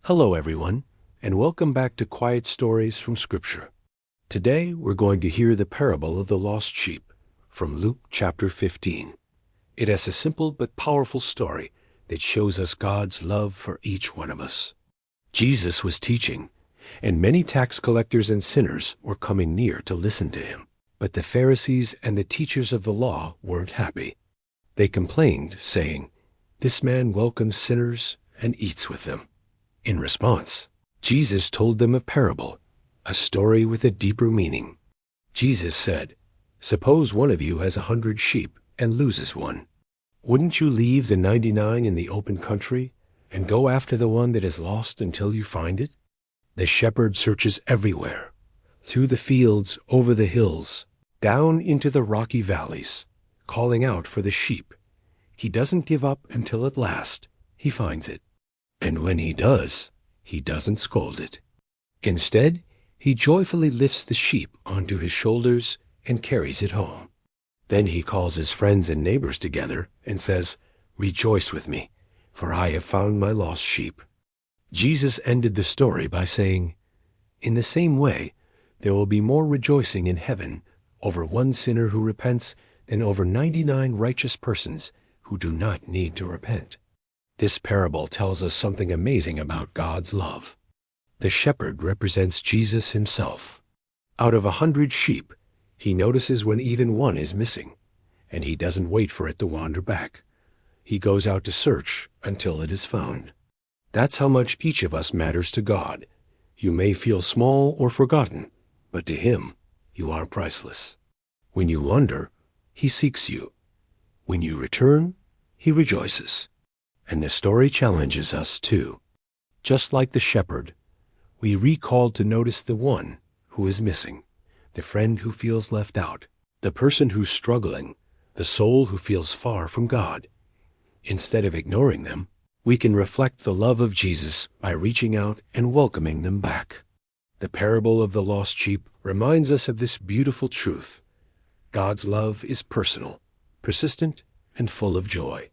Hello, everyone, and welcome back to Quiet Stories from Scripture. Today, we're going to hear the parable of the lost sheep from Luke chapter 15. It has a simple but powerful story that shows us God's love for each one of us. Jesus was teaching, and many tax collectors and sinners were coming near to listen to him. But the Pharisees and the teachers of the law weren't happy. They complained, saying, "This man welcomes sinners and eats with them." In response, Jesus told them a parable, a story with a deeper meaning. Jesus said, "Suppose one of you has 100 sheep and loses one. Wouldn't you leave the 99 in the open country and go after the one that is lost until you find it? The shepherd searches everywhere, through the fields, over the hills, down into the rocky valleys, calling out for the sheep. He doesn't give up until at last he finds it. And when he does, he doesn't scold it. Instead, he joyfully lifts the sheep onto his shoulders and carries it home. Then he calls his friends and neighbors together and says, 'Rejoice with me, for I have found my lost sheep.'" Jesus ended the story by saying, "In the same way, there will be more rejoicing in heaven over one sinner who repents than over 99 righteous persons who do not need to repent." This parable tells us something amazing about God's love. The shepherd represents Jesus himself. Out of 100 sheep, he notices when even one is missing, and he doesn't wait for it to wander back. He goes out to search until it is found. That's how much each of us matters to God. You may feel small or forgotten, but to him, you are priceless. When you wander, he seeks you. When you return, he rejoices. And the story challenges us, too. Just like the shepherd, we recalled to notice the one who is missing, the friend who feels left out, the person who's struggling, the soul who feels far from God. Instead of ignoring them, we can reflect the love of Jesus by reaching out and welcoming them back. The parable of the lost sheep reminds us of this beautiful truth. God's love is personal, persistent, and full of joy.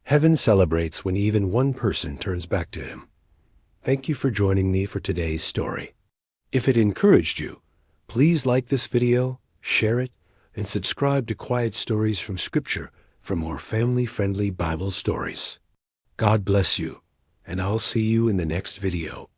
Heaven celebrates when even one person turns back to him. Thank you for joining me for today's story. If it encouraged you, please like this video, share it, and subscribe to Quiet Stories from Scripture for more family-friendly Bible stories. God bless you, and I'll see you in the next video.